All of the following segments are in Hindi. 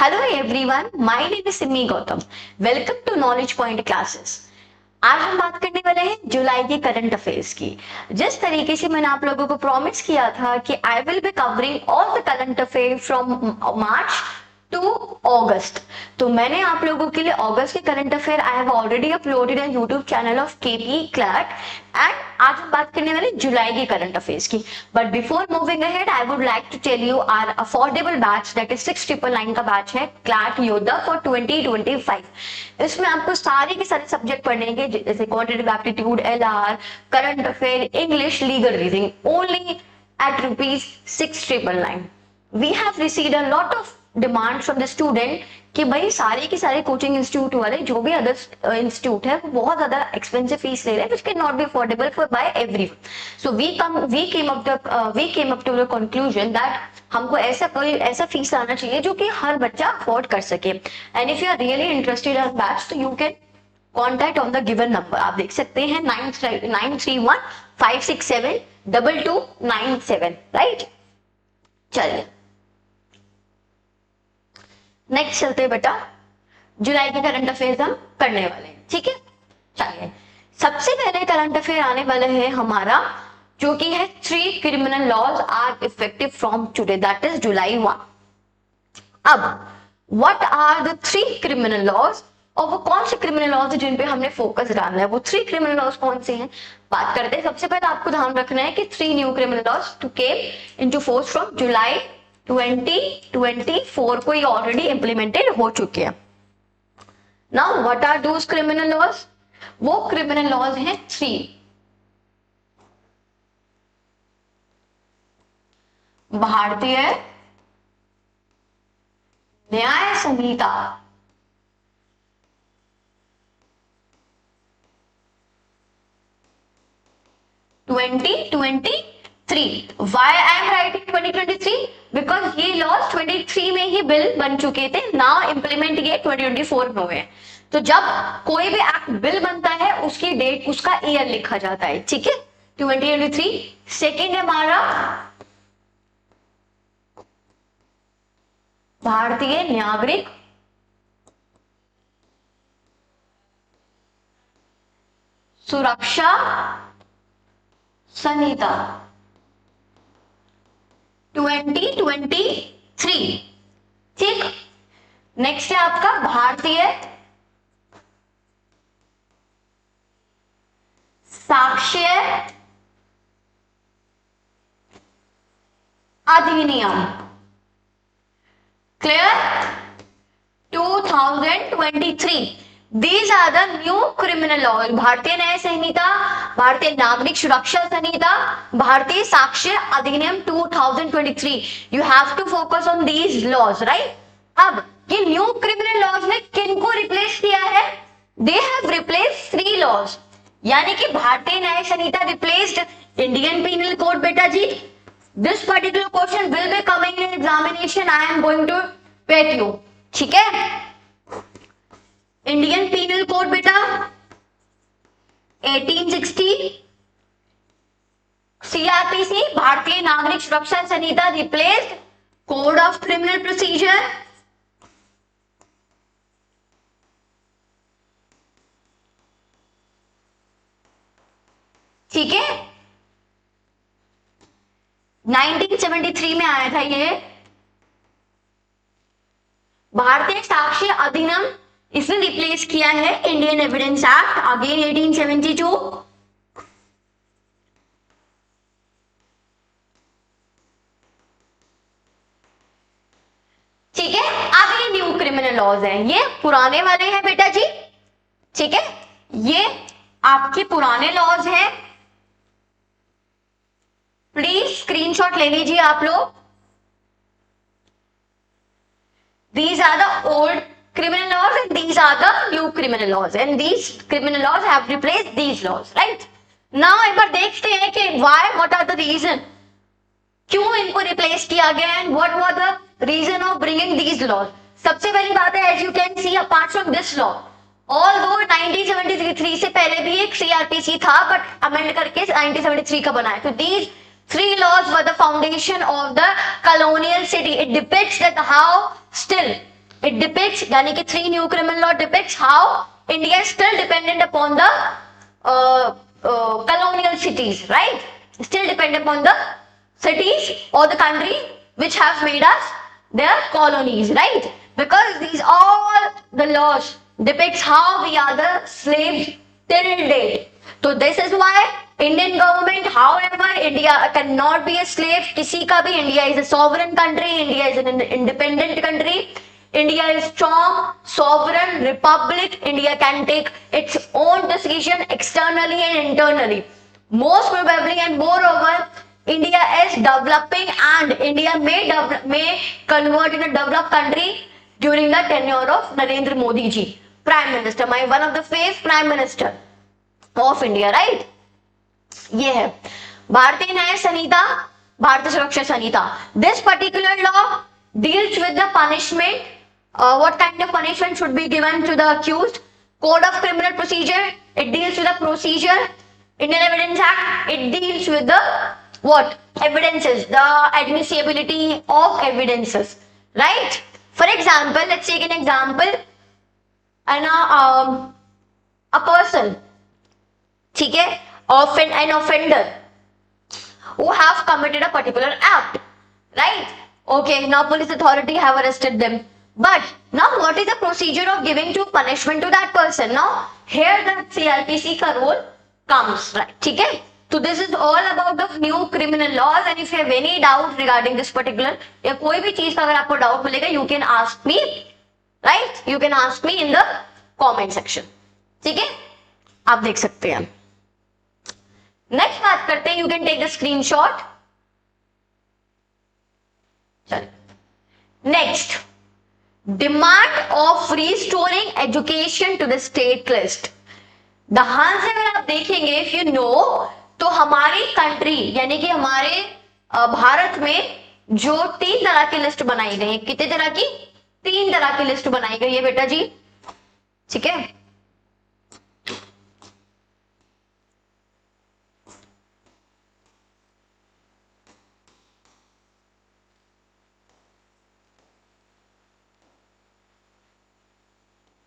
Hello everyone, my name is Simmi Gautam. Welcome to Knowledge Point Classes. आज हम बात करने वाले हैं जुलाई के करंट अफेयर्स की। जिस तरीके से मैंने आप लोगों को प्रॉमिस किया था कि I will be covering all the current affair from March to August, तो मैंने आप लोगों के लिए अगस्त के current affair I have already uploaded in YouTube channel of KP CLAT and आज हम बात करने वाले जुलाई के करंट अफेयर्स की। But before moving ahead I would like to tell you our affordable batch that is 6999 का बैच है क्लैट योद्धा फॉर 2025। इसमें आपको सारे के सारे सब्जेक्ट पढ़ेंगे जैसे quantitative aptitude, LR, current affair, English, legal reasoning, only at ₹6,999। We have received a lot of demand from the student कि भाई सारे के सारे कोचिंग इंस्टीट्यूट वाले जो भी अदर इंस्टीट्यूट है वो बहुत ज्यादा एक्सपेंसिव फीस ले रहे हैं which can not be affordable for by everyone. So we came up to the conclusion that हमको ऐसा फीस आना चाहिए जो कि हर बच्चा अफोर्ड कर सके। And if you are really interested in batch तो you can contact on the given number. आप देख सकते हैं 9315672297, राइट। चलिए नेक्स्ट चलते हैं बेटा, जुलाई के करंट अफेयर्स हम करने वाले हैं, ठीक है। चलिए सबसे पहले करंट अफेयर आने वाले हैं हमारा जो कि है 3 criminal laws are effective from today, that is July 1। अब what are the 3 criminal laws और वो कौन से क्रिमिनल लॉज है जिन पे हमने फोकस डालना है, वो 3 क्रिमिनल लॉज कौन से हैं बात करते हैं। सबसे पहले आपको ध्यान रखना है कि 3 new criminal laws to came into force from July 2024 को ये ऑलरेडी इंप्लीमेंटेड हो चुके हैं। Now what are those criminal laws? वो क्रिमिनल लॉज हैं 3। Bharatiya Nyaya Sanhita, Why I am writing 2023? Because ये लॉज 23 में ही बिल बन चुके थे, नाउ इंप्लीमेंट ये 2024 में हुए। तो जब कोई भी एक्ट बिल बनता है उसकी डेट, उसका ईयर लिखा जाता है, ठीक है, 2023। सेकेंड है हमारा भारतीय नागरिक सुरक्षा संहिता 2023, ठीक। नेक्स्ट है आपका भारतीय साक्ष्य अधिनियम, clear, 2023। These are the new criminal laws. भारतीय न्याय संहिता, भारतीय नागरिक सुरक्षा संहिता, भारतीय साक्ष्य अधिनियम 2023। You have to focus on these laws, right? अब ये न्यू क्रिमिनल लॉज ने किनको रिप्लेस किया है? They have replaced 3 laws, यानी कि Bharatiya Nyaya Sanhita replaced Indian penal code. बेटा जी this particular question will be coming in examination, I am going to pet you, ठीक है। इंडियन पीनल कोड बेटा 1860, CrPC Bharatiya Nagarik Suraksha Sanhita replaced code of criminal procedure. ठीक है, 1973 में आया था ये भारतीय साक्ष्य अधिनियम, इसने रिप्लेस किया है इंडियन एविडेंस एक्ट अगेन 1872। ठीक है, अब ये न्यू क्रिमिनल लॉज हैं, ये पुराने वाले हैं बेटा जी, ठीक है, ये आपके पुराने लॉज हैं। प्लीज स्क्रीनशॉट ले लीजिए आप लोग। These are the old criminal laws and these are the new criminal laws and these criminal laws have replaced these laws, right? Now एक बार देखते हैं कि why, what are the reason, क्यों इनको रिप्लेस किया गया and what was the reason of bringing these laws। सबसे पहली बात है, as you can see apart from this law, although 1973 से पहले भी एक CRPC था but amend करके 1973 का बनाया, तो these 3 laws were the foundation of the colonial city. It depicts that how still It depicts, यानी कि 3 new criminal law depicts how India is still dependent upon the colonial cities, right? Still dependent upon the cities or the country which have made us their colonies, right? Because these all the laws depicts how we are the slaves till date. So this is why Indian government, however, India cannot be a slave किसी का भी. India is a sovereign country. India is an independent country. India is strong, sovereign republic. India can take its own decision externally and internally. Most probably and moreover, India is developing and India may convert in a developed country during the tenure of Narendra Modi ji, Prime Minister, one of the fifth Prime Minister of India, right? ये है भारतीय न्याय संहिता, भारतीय सुरक्षा संहिता. This particular law deals with the punishment. What kind of punishment should be given to the accused? Code of Criminal Procedure, it deals with the procedure. Indian Evidence Act, it deals with the what? Evidences, the admissibility of evidences, right? For example, let's take an example. A person, ठीक है, an offender who have committed a particular act, right? Okay, now police authority have arrested them. But now what is the procedure of giving to punishment to that person? Now here the CRPC का role comes, right? ठीक है. So this is all about the new criminal laws, and if you have any doubt regarding this particular, या कोई भी चीज का अगर आपको डाउट मिलेगा, you can ask me, right? You can ask me in the comment section. ठीक है, आप देख सकते हैं. नेक्स्ट बात करते हैं, you can take the screenshot. चलिए, next, demand of restoring education to the state list. ध्यान से अगर आप देखेंगे, if you know, तो हमारी कंट्री यानी कि हमारे भारत में जो 3 तरह की लिस्ट बनाई गई है. कितने तरह की? 3 तरह की लिस्ट बनाई गई है बेटा जी, ठीक है.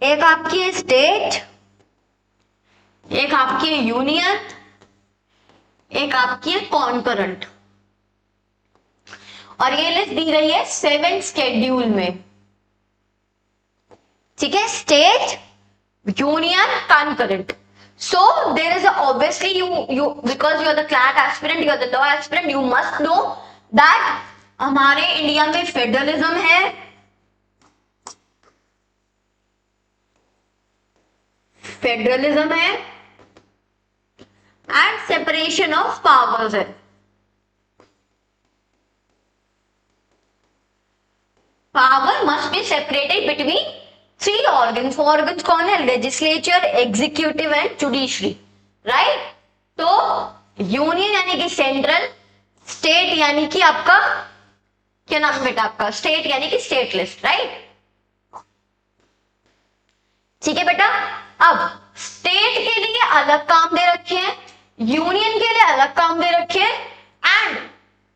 एक आपकी है स्टेट, एक आपकी है यूनियन, एक आपकी है कॉन्करेंट. और ये लिस्ट दी गई है 7 शेड्यूल में, ठीक है. State, union, concurrent. So there is obviously you because you are the clerk aspirant, you are the law aspirant, you must know that हमारे इंडिया में फेडरलिज्म है, फेडरलिज्म है एंड सेपरेशन ऑफ पावर्स है. Power must be separated between 3 organs. 4 organs कौन है? Legislature, executive and judiciary, right. तो यूनियन यानी कि सेंट्रल, स्टेट यानी कि आपका क्या नाम बेटा आपका? स्टेट यानी कि स्टेट लिस्ट, राइट. ठीक है बेटा. अब स्टेट के लिए अलग काम दे रखे हैं, यूनियन के लिए अलग काम दे रखे हैं, and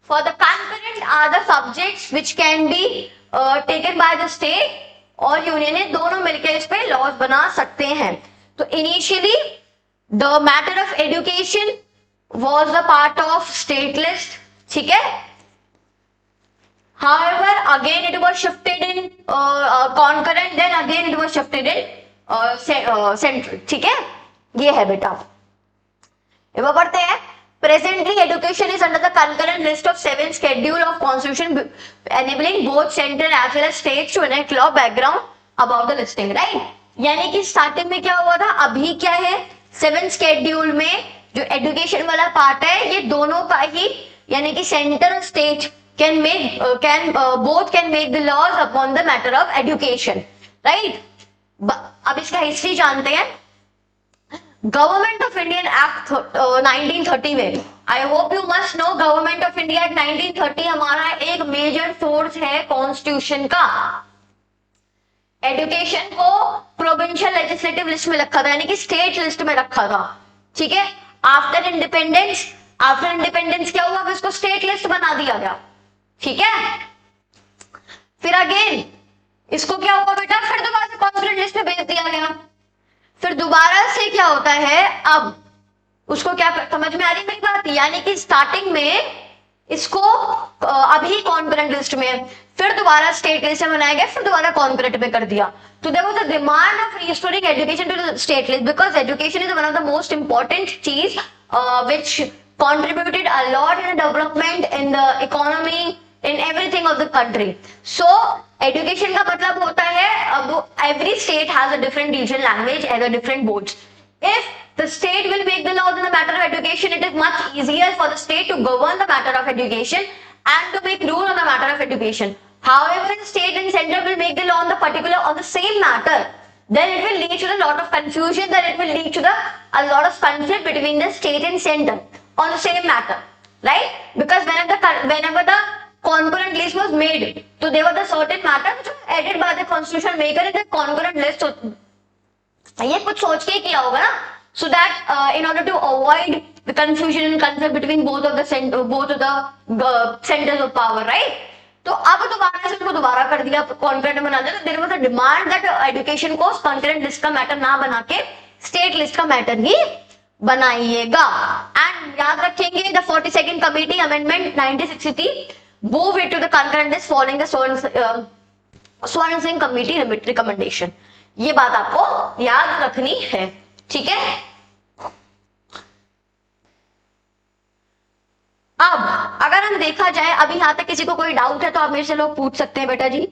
for the concurrent are the subjects which can be taken by the state और यूनियन, है दोनों मिलकर इस पे लॉज बना सकते हैं. तो initially the matter of education was the part of state list, ठीक है. However, again it was shifted in concurrent, then again it was shifted in central, ठीक है. ये है बेटा. अब पढ़ते हैं. Presently education is under the concurrent list of 7 schedule of constitution enabling both central as well as states to enact law background about the listing, right. यानी कि स्टार्टिंग में क्या हुआ था, अभी क्या है 7 शेड्यूल में जो एजुकेशन वाला पार्ट है, ये दोनों का ही यानी कि सेंटर और state both can make the laws upon the matter of education, right. अब इसका हिस्ट्री जानते हैं. गवर्नमेंट ऑफ इंडियन एक्ट 1930 में, I hope you must know, government of India act 1930 हमारा एक मेजर सोर्स है कॉन्स्टिट्यूशन का. एजुकेशन को प्रोविंशियल लेजिस्लेटिव लिस्ट में रखा था, यानी कि स्टेट लिस्ट में रखा था, ठीक है. आफ्टर इंडिपेंडेंस क्या हुआ, फिर उसको स्टेट लिस्ट बना दिया गया, ठीक है. फिर अगेन इसको क्या हुआ बेटा, फिर दोबारा से कॉन्करेंट लिस्ट में भेज दिया गया। फिर दोबारा से क्या होता है, अब उसको क्या समझ में आ रही मेरी बात, यानी कि स्टार्टिंग में इसको अभी कॉन्करेंट लिस्ट में, फिर दोबारा स्टेट लिस्ट में बनाया गया, फिर दोबारा कॉन्करेंट में कर दिया। तो there was a demand of restoring education to the state list because education is one of the most important चीज which contributed a lot in the development in the economy in everything of the country. So education का मतलब होता है, अब every state has a different regional language and a different boards. If the state will make the laws in the matter of education, it is much easier for the state to govern the matter of education and to make rule on the matter of education. However, the state and center will make the law on the particular on the same matter, then it will lead to a lot of confusion, then it will lead to a lot of conflict between the state and center on the same matter, right? Because whenever the concurrent list was made, so there was a certain matter which was added by the constitution maker in the concurrent list. So ये कुछ सोच के किया होगा ना, so that in order to avoid the confusion and conflict between both of the centers of power, right? तो अब दोबारा से उसको दोबारा कर दिया, concurrent बना दिया। तो there was a demand that education को concurrent list का मैटर ना बना के स्टेट लिस्ट का मैटर ही बनाइएगा। एंड याद रखेंगे the 42nd committee amendment 1963 move it to the concurrent list following the Swaran Singh committee recommendation. ये बात आपको याद रखनी है, ठीक है। अब अगर हम देखा जाए, अभी यहां तक किसी को कोई डाउट है तो आप मेरे से लोग पूछ सकते हैं बेटा जी।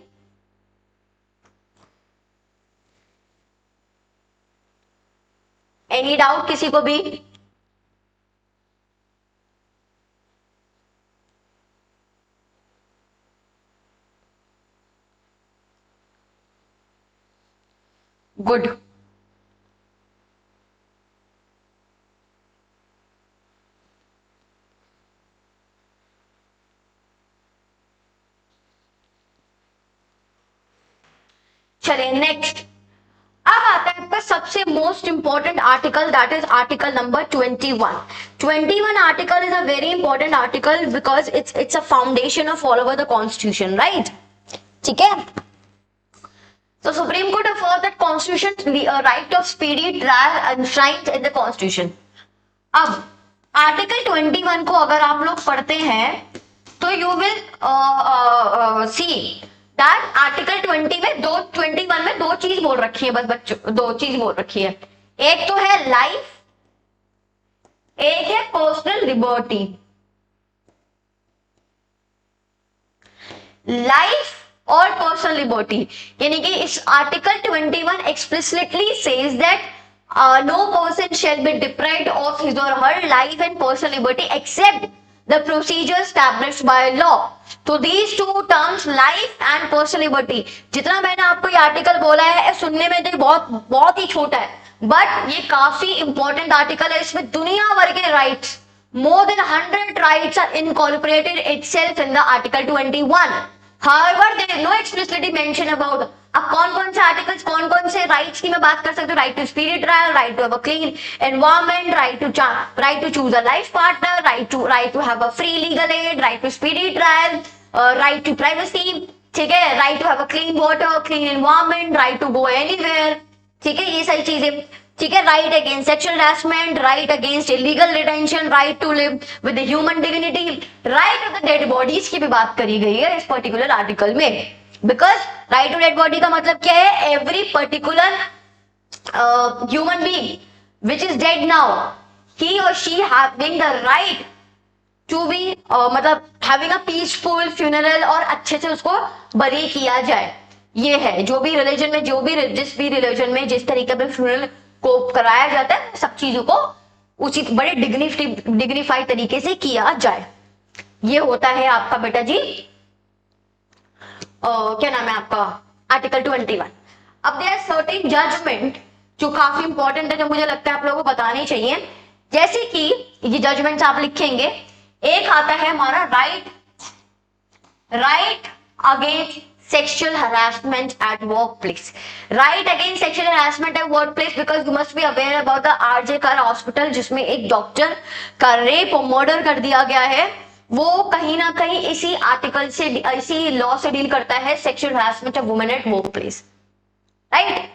एनी डाउट किसी को भी? गुड। चलिए नेक्स्ट, अब आता है आपका सबसे most important article, that is article number 21। 21 article is a very important article because it's a foundation of all over the constitution, right? ठीक है। So Supreme Court affirmed that Constitution right of speedy trial enshrined in the Constitution. अब आर्टिकल 21 को अगर आप लोग पढ़ते हैं तो you will see that article 21 में दो चीज बोल रखी है, बस बच्चों दो चीज बोल रखी है। एक तो है लाइफ, एक है पर्सनल लिबर्टी। लाइफ और पर्सनल लिबर्टी, यानी कि इस article 21 explicitly says that no person shall be deprived of his or her life and personal liberty except the procedure established by law. तो these two terms, life and personal liberty, जितना मैंने आपको ये आर्टिकल बोला है सुनने में तो बहुत ही छोटा है, बट ये काफी इंपॉर्टेंट आर्टिकल है। इसमें दुनिया भर के rights, more than 100 rights are incorporated itself in the article 21. However, there is no explicitly mention about अब कौन से आर्टिकल्स, कौन से राइट्स की मैं बात कर सकती हूँ। Right to speedy trial, right to have a clean environment, right to choose a life partner, right to have a free legal aid, right to speedy trial, right to privacy, ठीक है, right to have a clean water, clean environment, right to go anywhere, ठीक है, ये सारी चीजें, ठीक है। Right against sexual harassment, right against illegal detention, right to live with human dignity, right to the dead bodies की भी बात करी गई है इस पर्टिकुलर आर्टिकल में। Because right to dead body का मतलब क्या है, every particular human being which is dead now, he और she having the right to be मतलब हैविंग अ पीसफुल फ्यूनरल, और अच्छे से उसको बरी किया जाए। ये है जो भी रिलीजन में, जिस भी रिलीजन में जिस तरीके से फ्यूनरल को कराया जाता है, सब चीजों को उचित बड़े डिग्निफाइड तरीके से किया जाए। ये होता है आपका बेटा जी क्या नाम है आपका आर्टिकल 21। अब देयर सर्टेन जजमेंट जो काफी इंपॉर्टेंट है, जो मुझे लगता है आप लोगों को बताने चाहिए। जैसे कि ये जजमेंट्स आप लिखेंगे, एक आता है हमारा right against sexual harassment at workplace. Right against sexual harassment at workplace because you must be aware about the RJ Kar hospital जिसमें एक डॉक्टर का रेप और मर्डर कर दिया गया है। वो कहीं ना कहीं इसी आर्टिकल से, इसी लॉ से डील करता है, sexual harassment of women at work place, right.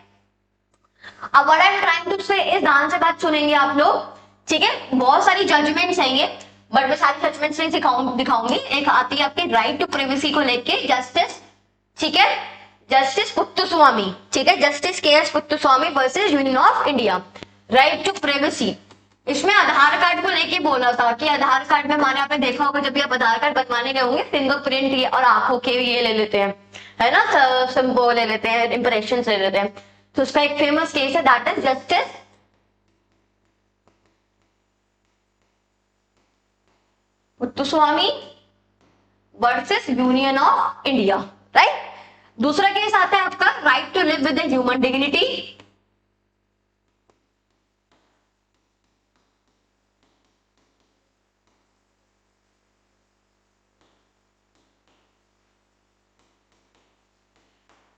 अब what I am trying to say is, ध्यान से बात सुनेंगे आप लोग, ठीक है। बहुत सारी जजमेंट्स हैं ये, बट मैं सारी जजमेंट्स नहीं दिखाऊंगी। एक आती है आपकी राइट टू प्रिवेसी को लेके, जस्टिस, ठीक है, जस्टिस पुत्तुस्वामी, ठीक है, justice K S Puttaswamy versus Union of India, right to privacy. इसमें आधार कार्ड को लेके बोला था कि आधार कार्ड में हमारे यहाँ पे देखा होगा, जब भी आप आधार कार्ड बनवाने गए होंगे, फिंगरप्रिंट और आंखों के ये ले लेते हैं, है ना, सिंबल ले लेते हैं, इंप्रेशन ले लेते हैं। तो उसका एक फेमस केस है, that is justice Puttaswamy versus Union of India, right. दूसरा केस आता है आपका right to live with human dignity,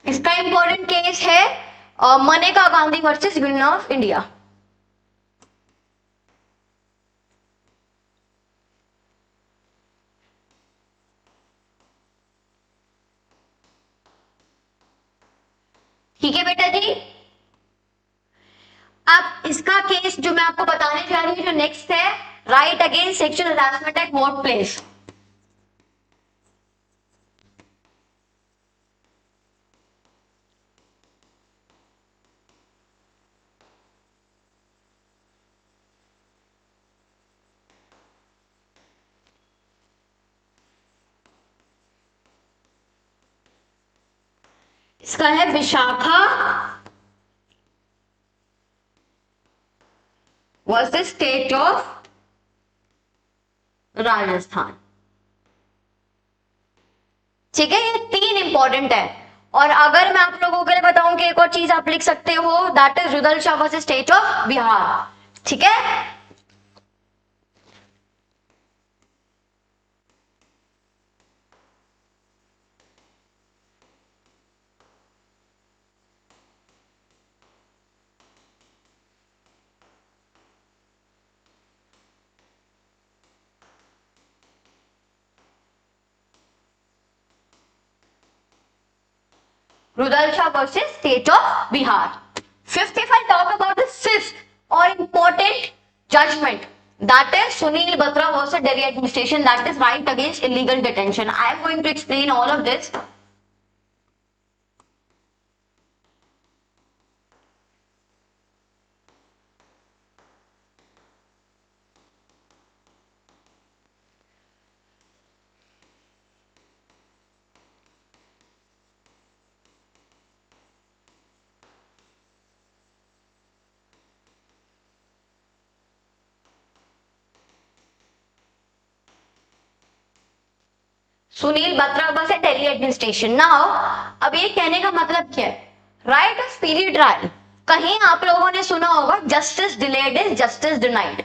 इसका इंपॉर्टेंट केस है Maneka Gandhi versus Union of India. ठीक है बेटा जी। अब इसका केस जो मैं आपको बताने जा रही हूँ, जो नेक्स्ट है, right against sexual harassment eight work place. इसका है Vishakha versus state of Rajasthan, ठीक है। ये तीन इंपॉर्टेंट है। और अगर मैं आप लोगों के लिए बताऊं कि एक और चीज आप लिख सकते हो, that is Rudal Shah versus state of Bihar, ठीक है। Rudal Shah versus state of Bihar. Fifth, if I talk about the fifth or important judgment, that is Sunil Batra versus Delhi administration, that is right against illegal detention. I am going to explain all of this. Sunil Batra versus Delhi administration. Now अब ये कहने का मतलब क्या है, राइट ऑफ स्पीडी ट्रायल। कहीं आप लोगों ने सुना होगा justice delayed is justice denied,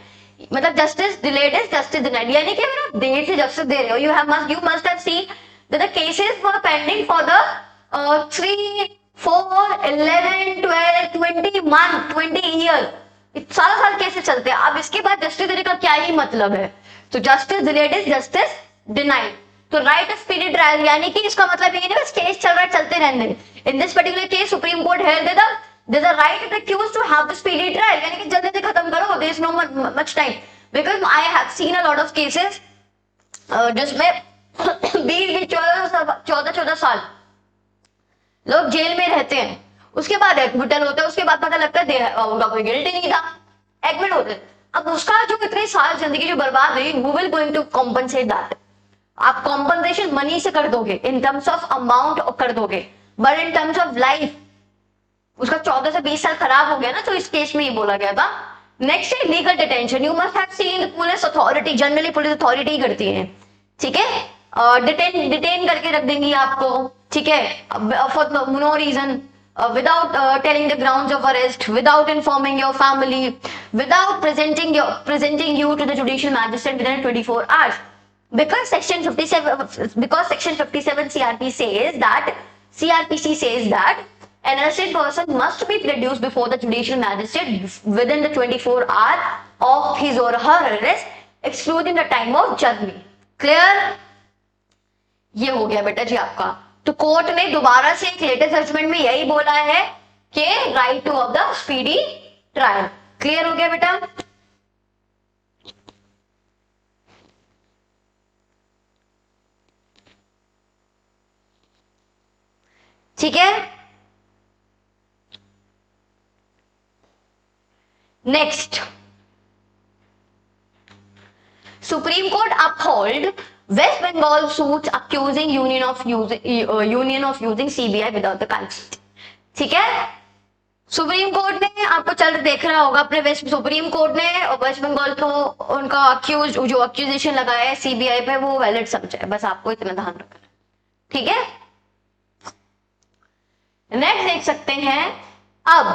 मतलब justice delayed is justice denied, यानी कि अगर आप देर से जस्टिस दे रहे हो, you must have seen that the cases were pending for the 3, 4, 11, 12, 20 month, 20 year, सारा साल केसेस चलते हैं। अब इसके बाद जस्टिस देने का क्या ही मतलब है, तो justice delayed is justice denied. तो राइट ऑफ स्पीडी ट्रायल यानी कि इसका मतलब ये नहीं बस केस चल रहा है चलते रहने। In this particular case Supreme Court held that there is a right of the accused to have the speedy trial, यानी कि जल्दी से खत्म करो, there is no much time, because I have seen a lot of cases जिसमें 20-14 साल लोग जेल में रहते हैं, उसके बाद एक्विटल होता है, उसके बाद पता लगता है उनका कोई गिल्ट ही नहीं था, एक्विट होते। अब उसका जो इतने साल जिंदगी जो बर्बाद हुई, who will going to compensate that? आप कॉम्पनसेशन मनी से कर दोगे, इन टर्म्स ऑफ अमाउंट कर दोगे, but in terms of life उसका 14 से 20 साल खराब हो गया ना, तो इस केस में ये बोला गया था। नेक्स्ट है legal detention. You must have seen police authority, generally police authority करती है, ठीक है, डिटेन करके रख देंगी आपको, ठीक है, for no reason, without telling the grounds of arrest, without informing your family, without presenting you to the judicial magistrate within 24 hours. Because section 57 CRPC says that an arrested person must be produced before the judicial magistrate within the 24 hours of his or her arrest, excluding the time of jury. Clear? ये हो गया बेटा जी आपका। तो कोर्ट ने दोबारा से एक लेटेस्ट जजमेंट में यही बोला है कि right to of the speedy trial. Clear हो गया बेटा? ठीक है, next, Supreme Court uphold West Bengal suit accusing union of using CBI without the consent. ठीक है, सुप्रीम कोर्ट ने, आपको चल देख रहा होगा अपने वेस्ट, सुप्रीम कोर्ट ने वेस्ट बंगाल को उनका अक्यूज जो अक्यूजेशन लगाया है सीबीआई पे वो वैलिड समझा है, बस आपको इतना ध्यान रखना। ठीक है, नेक्स्ट देख सकते हैं अब,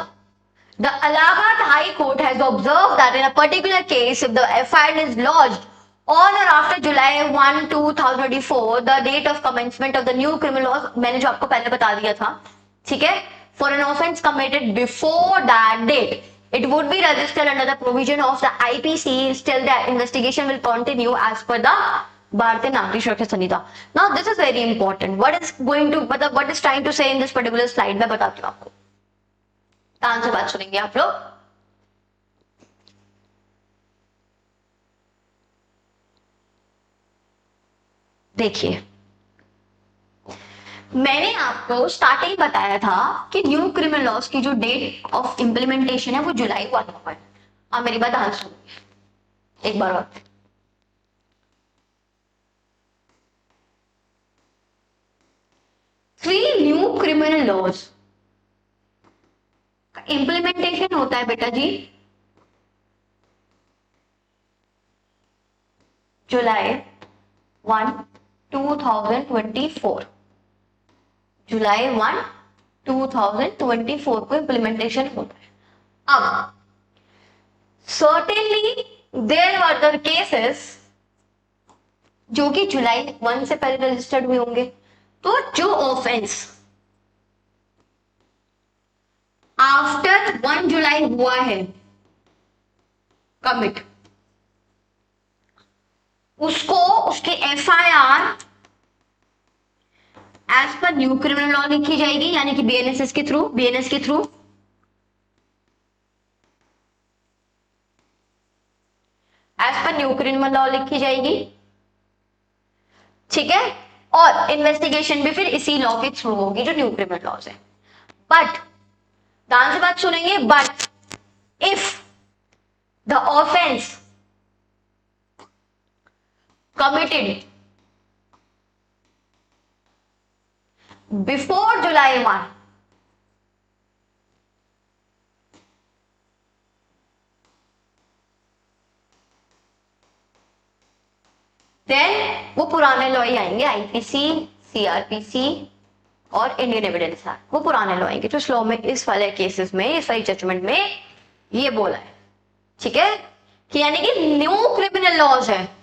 the Allahabad High Court has observed that in a particular case, if the FIR is lodged on or after July 1, 2024, the date of commencement of the new criminal law, मैंने जो आपको पहले बता दिया था, ठीक है, for an offence committed before that date, it would be registered under the provision of the IPC. Still, the investigation will continue as per the भारतीय नागरिक सुरक्षा संहिता. Now, this is very important. What is going to, मतलब what is trying to say in this particular slide? मैं बताती हूँ आपको. ध्यान से बात सुनेंगे आप लोग. देखिए, मैंने आपको स्टार्टिंग बताया था कि न्यू क्रिमिनल लॉस की जो डेट ऑफ इंप्लीमेंटेशन है वो जुलाई 1 को है. आप मेरी बात ध्यान सुनिए एक बार और. थ्री न्यू क्रिमिनल लॉज का इंप्लीमेंटेशन होता है बेटा जी जुलाई 1, 2024. जुलाई 1, 2024 को इंप्लीमेंटेशन होता है. अब certainly there were the cases जो कि जुलाई 1 से पहले रजिस्टर्ड हुए होंगे. तो जो ऑफेंस आफ्टर 1 जुलाई हुआ है कमिट, उसको उसकी FIR as per new criminal law लिखी जाएगी, यानी कि बीएनएस के through as per new criminal law लिखी जाएगी. ठीक है, और इन्वेस्टिगेशन भी फिर इसी लॉ के थ्रू होगी जो न्यू क्रिमिनल लॉज है. बट ध्यान से बात सुनेंगे, but if the offence committed before July 1, then वो पुराने लॉ ही आएंगे, आईपीसी, सीआरपीसी और इंडियन एविडेंस एक्ट, वो पुराने लॉ आएंगे जो इस लॉ में, इस वाले केसेस में, इस वाली जजमेंट में ये बोला है. ठीक है, कि यानी कि न्यू क्रिमिनल लॉज है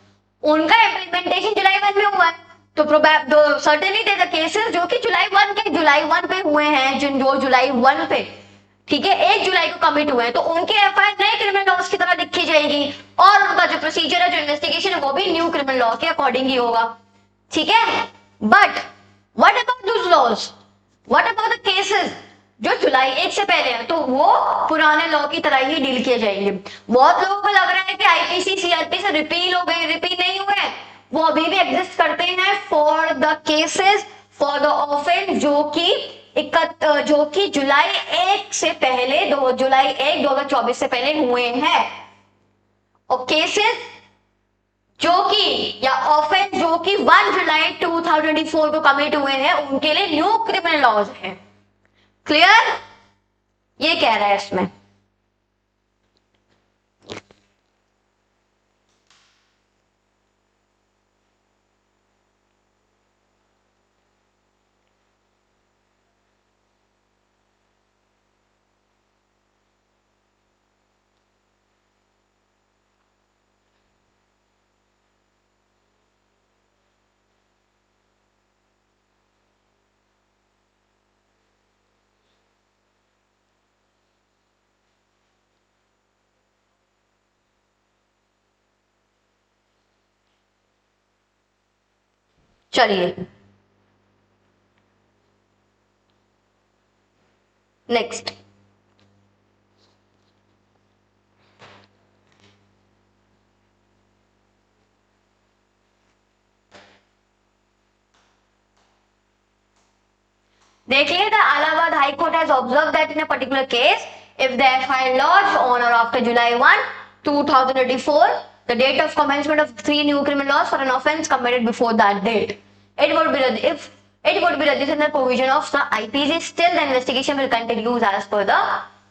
उनका इंप्लीमेंटेशन जुलाई 1 में हुआ है. तो सर्टेनली देयर द केसेस जो कि जुलाई 1 पे हुए हैं, जो जुलाई 1 पे, ठीक है, 1 जुलाई को कमिट हुए हैं, तो उनके एफआईआर नए क्रिमिनल लॉज की तरह लिखी जाएगी और उनका जो प्रोसीजर है, जो इन्वेस्टिगेशन है, वो भी न्यू क्रिमिनल लॉ के अकॉर्डिंग ही होगा. ठीक है, but what about those laws, what about the cases जो जुलाई 1 से पहले है, तो वो पुराने लॉ की तरह ही डील किए जाएंगे. बहुत लोगों को लग रहा है कि आईपीसी सीआरपी से रिपील हो गए, रिपील नहीं हुए, वो अभी भी एग्जिस्ट करते हैं for the cases, for the offence जो कि जुलाई 1 से पहले, जुलाई 1 2024 से पहले हुए हैं, और केसेस जो कि, या ऑफेंस जो कि 1 जुलाई 2024 को कमिट हुए हैं, उनके लिए न्यू क्रिमिनल लॉज है. क्लियर? ये कह रहा है इसमें. चलिए नेक्स्ट, देख लिए, the Allahabad High Court has observed that in a particular case, if the FIR lodged on or after July 1, 2024, the date of commencement of 3 new criminal laws for an offence committed before that date, it would be if it would be registered in the provision of the IPC. Still, the investigation will continue as per the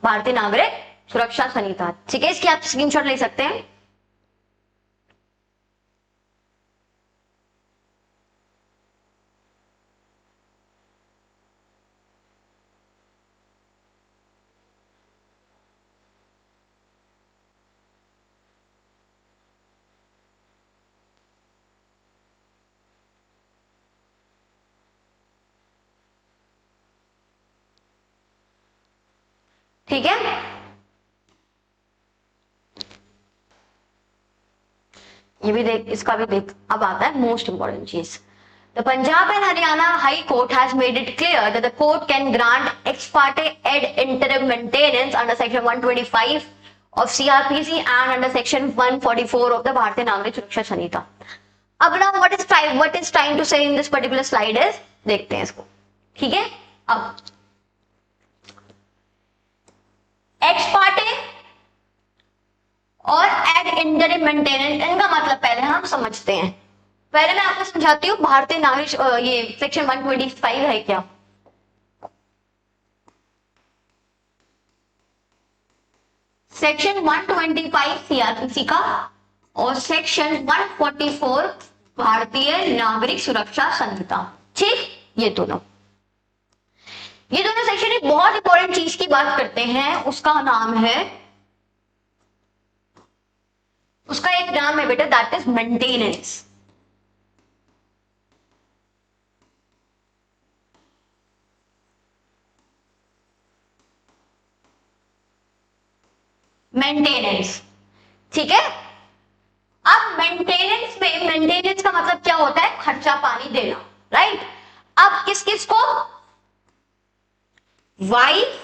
भारतीय नागरिक सुरक्षा संहिता. ठीक है, इसकी आप स्क्रीनशॉट ले सकते हैं. ठीक है, ये भी देख, इसका भी देख. अब आता है मोस्ट इंपॉर्टेंट चीज. The Punjab and Haryana High Court has made it clear that the court can grant ex parte ad interim maintenance under section 125 of CRPC and under section 144 of the Bharatiya Nagrik Suraksha Sanhita. अब ना what is trying to say in this particular slide is, देखते हैं इसको. ठीक है, अब एक्स पार्टे और एड इंटरिम मेंटेनेंस, इनका मतलब पहले हम समझते हैं. पहले मैं आपको समझाती हूँ भारतीय नागरिक ये सेक्शन 125 है क्या. सेक्शन 125 सीआरपीसी का और सेक्शन 144 भारतीय नागरिक सुरक्षा संहिता. ठीक, ये दोनों सेक्शन एक बहुत इंपॉर्टेंट चीज की बात करते हैं. उसका नाम है, उसका एक नाम है बेटा, दैट इज मेंटेनेंस. मेंटेनेंस, ठीक है. अब मेंटेनेंस में, मेंटेनेंस का मतलब क्या होता है, खर्चा पानी देना, राइट. अब किस किस को, वाइफ,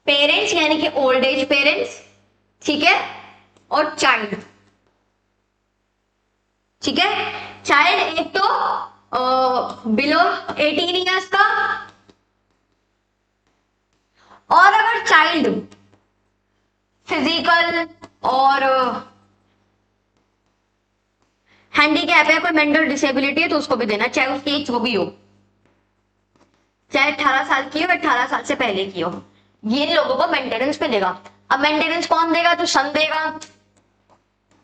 पेरेंट्स यानी कि ओल्ड एज पेरेंट्स, ठीक है, और चाइल्ड. ठीक है, चाइल्ड एक तो बिलो 18 ईयर्स का, और अगर चाइल्ड फिजिकल और हैंडीकैप है, कोई मेंटल डिसेबिलिटी है, तो उसको भी देना, चाहे उसकी एज जो भी हो, चाहे 18 साल की हो, 18 साल से पहले की हो. ये लोगों को मेंटेनेंस मिलेगा. अब मेंटेनेंस कौन देगा, तो सन देगा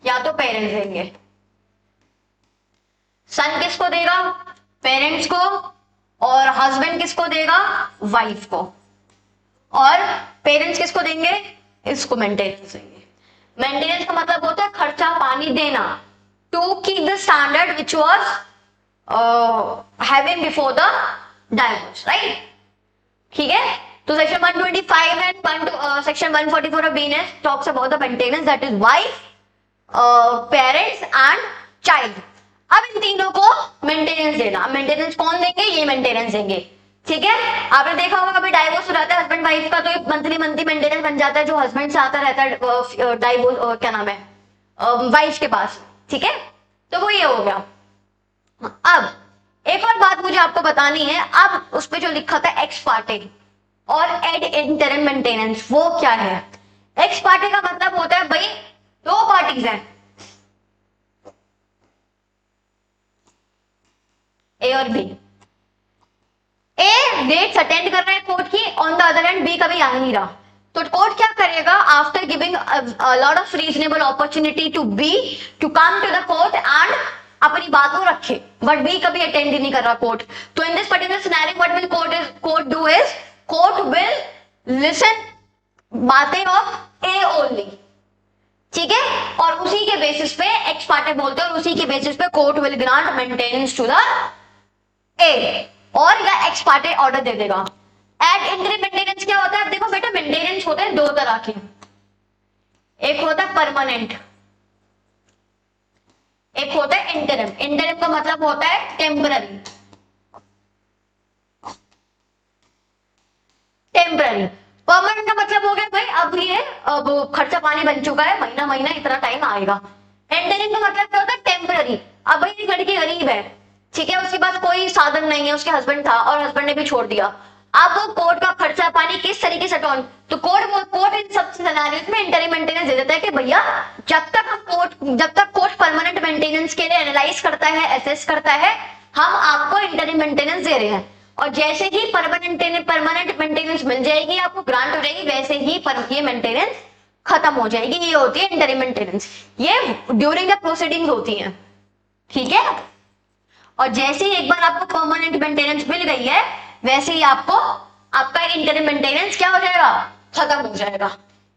या तो पेरेंट्स देंगे. सन किसको देगा, पेरेंट्स को, और हस्बैंड किसको देगा, वाइफ को, और पेरेंट्स किसको देंगे, इसको मेंटेनेंस देंगे. मेंटेनेंस का मतलब होता है खर्चा पानी देना, to keep the standard which was having before the divorce, right. ठीक है, तो section 125 and section 144 of BNS talks about the maintenance, that is wife, parents and child. अब इन तीनों को मेंटेनेंस देना. मेंटेनेंस कौन देंगे, ये मेंटेनेंस देंगे. ठीक है, आपने देखा होगा कभी डाइवोर्स हो जाता है हस्बैंड वाइफ का, तो एक मंथली मेंटेनेंस बन जाता है जो हस्बैंड से आता रहता है डाइवोर्स, क्या नाम है, वाइफ के पास. ठीक है, तो वो ये हो गया. अब एक और बात मुझे आपको बतानी है. अब उस पर जो लिखा था एक्स पार्टे और एड इंटरिम मेंटेनेंस, वो क्या है. एक्स पार्टे का मतलब होता है भाई दो पार्टीज हैं, ए और बी. ए डेट्स अटेंड कर रहा है कोर्ट की, on the other hand B कभी आ नहीं रहा. तो कोर्ट क्या करेगा, after giving lot of reasonable opportunity to B to come to the court and अपनी बातों रखे, बट बी कभी अटेंड ही नहीं कर रहा कोर्ट. तो in this particular scenario what will court do is, court will listen बातें ऑफ ए ओनली. ठीक है, और उसी के बेसिस पे एक्स पार्टे बोलते हैं, और उसी के बेसिस पे court will grant maintenance to the A, और या एक्स पार्टे ऑर्डर दे देगा. एड इंटरिम मेंटेनेंस क्या होता है, अब देखो बेटा मेंटेनेंस होते हैं दो तरह के. एक होता है परमानेंट, एक होता है इंटरिम, इंटरिम का मतलब होता है टेम्पररी, टेम्पररी। परमानेंट का मतलब हो गया भाई अब ये अब खर्चा पानी बन चुका है, महीना महीना इतना टाइम आएगा। इंटरिम का मतलब क्या होता है? टेम्पररी। अब भाई ये लड़की गरीब है, ठीक है, उसके पास कोई साधन नहीं है, उसके हस्बैंड था और हस्बैंड ने भी छोड़ दिया। अब वो कोर्ट का खर्चा पानी किस तरीके से टॉन, तो कोर्ट इन सब सिनेरियोज में इंटरिम मेंटेनेंस दे देता है कि भैया जब तक कोर्ट परमानेंट मेंटेनेंस के लिए एनालाइज करता है, एसेस करता है, हम आपको इंटरिम मेंटेनेंस दे रहे हैं। और जैसे ही परमानेंट मेंटेनेंस मिल जाएगी, आपको ग्रांट हो जाएगी, वैसे ही ये मेंटेनेंस खत्म हो जाएगी। ये होती है इंटरिम मेंटेनेंस, ये ड्यूरिंग द प्रोसीडिंग्स होती है, ठीक है। और जैसे ही एक बार आपको परमानेंट मेंटेनेंस मिल गई है, वैसे ही आपको आपका इंटरिम मेंटेनेंस क्या हो जाएगा? खत्म हो जाएगा।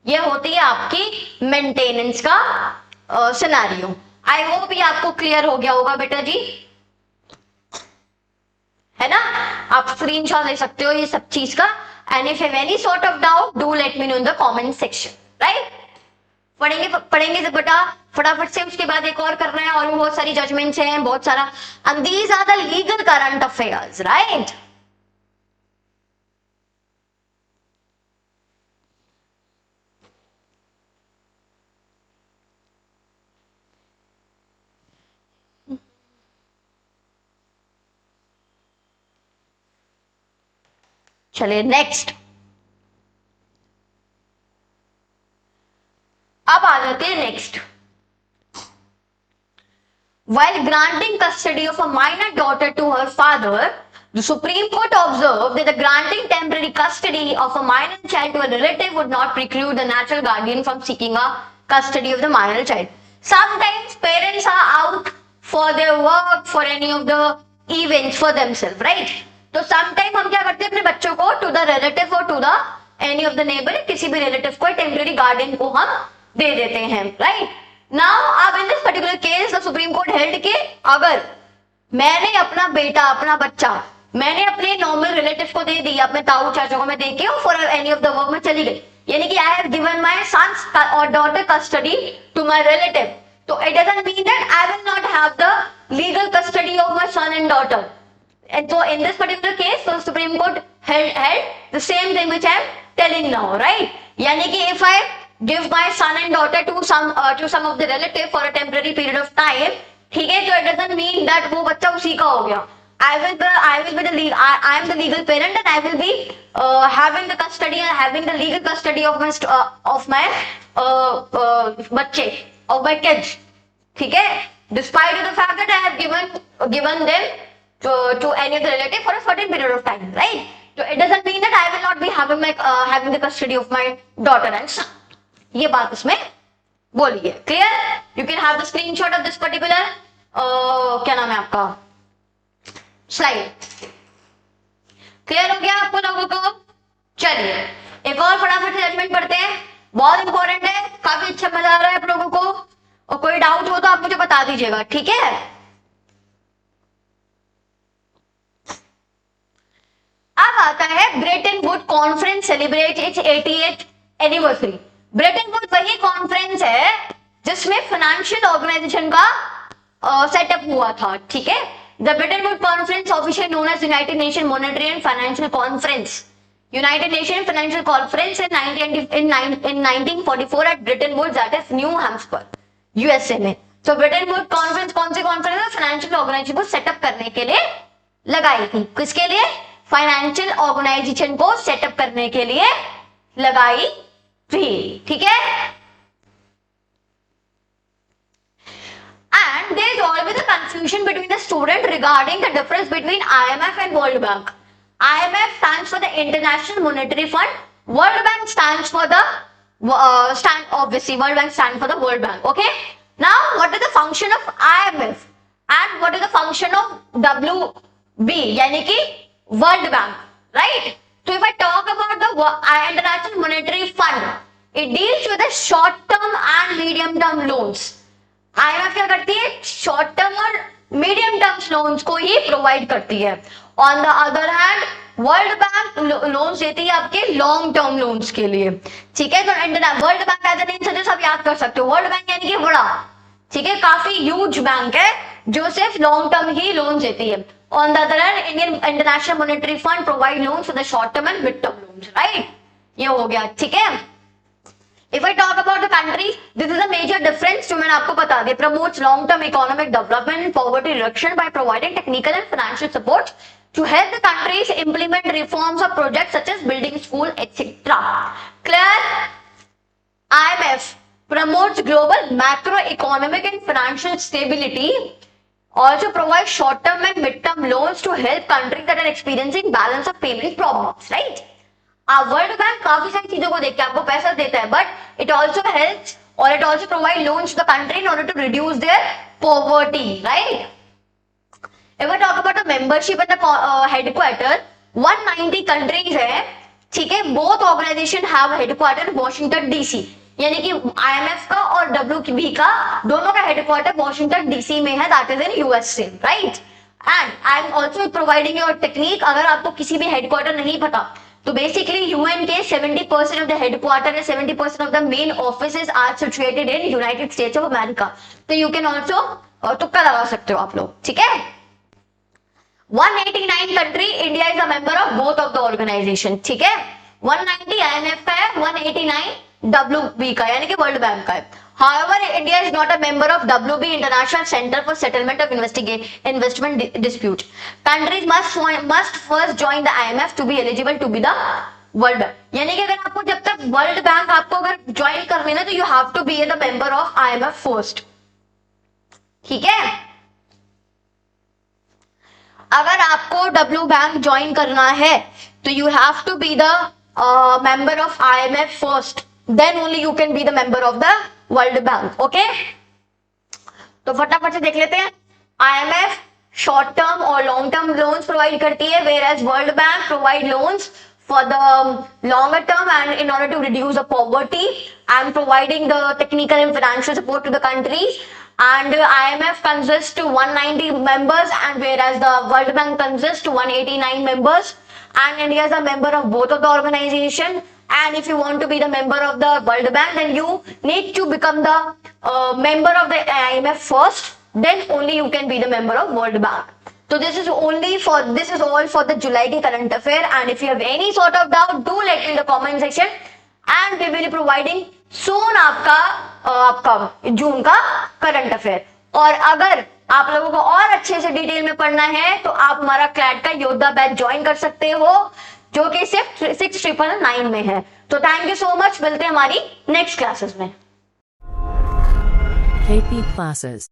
ये होती है आपकी मेंटेनेंस का सिनेरियो। आई होप ये आपको क्लियर हो गया होगा बेटा जी, है ना। आप स्क्रीनशॉट ले सकते हो ये सब चीज का। And if have any sort of doubt do let me know in the comment section, right. पढ़ेंगे तो बेटा फटाफट से, उसके बाद एक और करना है, और भी बहुत सारी जजमेंट्स हैं, बहुत सारा, and these are the legal current affairs, right. चलिए नेक्स्ट, अब आ जाते हैं next. While granting custody of a minor daughter to her father, the Supreme Court observed that the granting temporary custody of a minor child to a relative would not preclude the natural guardian from seeking a custody of the minor child. Sometimes parents are out for their work, for any of the events for themselves, right? तो समटाइम हम क्या करते हैं अपने बच्चों को टू द रिलेटिव और to the any of the neighbour, किसी भी रिलेटिव को टेम्पररी गार्डियन को हम दे देते हैं, राइट। नाउ अब इन this particular case the supreme Court held कि अगर मैंने अपना बेटा, अपना बच्चा मैंने अपने नॉर्मल रिलेटिव को दे दिया, अपने ताऊ चाचा को मैं दे के for any of the work में चली गई, यानी कि I have given my sons और daughter custody to my relative, तो it doesn't mean that I will not have the legal custody of my son and daughter. And so in this particular case, the Supreme Court held the same thing which I am telling now, right? यानी कि if I give my son and daughter to some of the relative for a temporary period of time, ठीक है, तो it doesn't mean that वो बच्चा उसी का हो गया। I am the legal parent and I will be having the custody and having the legal custody of my बच्चे, of my kids, ठीक है, despite of the fact that I have given them to any of the relative for a certain period of time, right? So it doesn't mean that I will not be having the custody of my daughter and son. ये बात उसमें बोली है, clear? You can have the screenshot of this particular क्या नाम है आपका स्लाइड। क्लियर हो गया आपको लोगों को? चलिए एक और फटाफट से जजमेंट पढ़ते हैं, बहुत इंपॉर्टेंट है, काफी अच्छा मजा आ रहा है आप लोगों को, और कोई डाउट हो तो आप मुझे बता दीजिएगा, ठीक है। अब आता है Brayton Wood conference celebrate it's 88th anniversary. Brayton would वही कॉन्फ्रेंस है जिसमें फाइनेंशियल ऑर्गेनाइजेशन का सेटअप हुआ था, ठीक है। The Bretton Wood conference officially known as United Nation Monetary and Financial Conference, United Nation Financial Conference in 1944 at Bretton Woods that is New Hamsburg USA में। तो ब्रेटन वुड कॉन्फ्रेंस कौन सी कॉन्फ्रेंस है? फाइनेंशियल ऑर्गेनाइजेशन को सेटअप करने के लिए लगाई थी। किसके लिए? फाइनेंशियल ऑर्गेनाइजेशन को सेटअप करने के लिए लगाई थी, ठीक है। And there is always a confusion between the student regarding the difference between IMF and World Bank. IMF stands for the International Monetary Fund, World Bank stands for the obviously World Bank stands for the World Bank, okay. Now what is the function of IMF and what is the function of WB यानी कि World Bank, right? So if I talk about the International Monetary Fund, it deals with the short term and medium term loans. IMF क्या करती है? शॉर्ट टर्म और मीडियम टर्म लोन्स को ही प्रोवाइड करती है। On the other hand world bank loans देती है आपके लॉन्ग टर्म लोन्स के लिए, ठीक है। तो World Bank as a name suggest आप याद कर सकते हो, वर्ल्ड बैंक यानी कि बड़ा, ठीक है, काफी ह्यूज बैंक है जो सिर्फ लॉन्ग टर्म ही लोन देती है. On the other hand, Indian international monetary fund provide loan for the short term and mid term loans, right. ये हो गया, ठीक है. If I talk about the country, this is a major difference जो मैंने आपको बता दिया. Promotes long-term economic development and poverty reduction by providing technical and financial support to help the countries implement reforms or projects such as building school, etc. Clear? IMF promotes global macroeconomic and financial stability. Also provides short-term and mid-term loans to help countries that are experiencing balance of payment problems, right? World bank काफी सारी चीजों को देख के आपको पैसा देता है, बट इट ऑल्सो हेल्प्स और it also provide loans to the country in order to reduce their poverty, right. If I talk about the membership at the headquarter, 190 countries है, ठीक है. Both organisation have headquarter Washington DC, यानी कि आईएमएफ का और डब्ल्यूबी का दोनों का हेडक्वार्टर वॉशिंगटन डीसी में है, that is in USA, right. And I am also providing your technique. अगर आपको किसी भी हेडक्वार्टर नहीं पता तो बेसिकली यूएन के 70% of the headquarter and 70% of the main offices are situated in United States of America. तो यू कैन ऑल्सो तुक्का लगा सकते हो आप लोग, ठीक है. 189 country, India is a member of both of the organisation, ठीक है. 190 आईएमएफ का है, 189 डब्ल्यूबी का यानी कि वर्ल्ड बैंक का है. However, India is not a member of WB, International Center for Settlement of Investment Dispute. Countries must first join the IMF to be eligible to be the World Bank. यानी कि अगर आपको जब तक वर्ल्ड बैंक आपको अगर ज्वाइन कर लेना तो you have to be the member of IMF first, ठीक है. अगर आपको डब्ल्यू बैंक ज्वाइन करना है तो you have to be the member of IMF first, then only you can be the member of the World Bank, okay. तो फटाफट से देख लेते हैं. आईएमएफ शॉर्ट टर्म और लॉन्ग टर्म लोन्स प्रोवाइड करती है, whereas World Bank provide loans for the longer term and in order to reduce the poverty and providing the technical and financial support to the countries. And IMF consists to 190 members, and whereas the World Bank consists to 189 members, and India is a member of both of the organization. And if you want to be the member of the World Bank, then you need to become the member of the IMF first. Then only you can be the member of World Bank. So this is all for the July के current affair. And if you have any sort of doubt, do let me in the comment section. And we will be providing soon आपका जून का करंट अफेयर. और अगर आप लोगों को और अच्छे से डिटेल में पढ़ना है तो आप हमारा क्लैट का योद्धा बैच ज्वाइन कर सकते हो जो कि सिर्फ 6999 में है. तो थैंक यू सो मच, मिलते हैं हमारी नेक्स्ट क्लासेस में. KP classes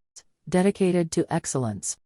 dedicated to excellence.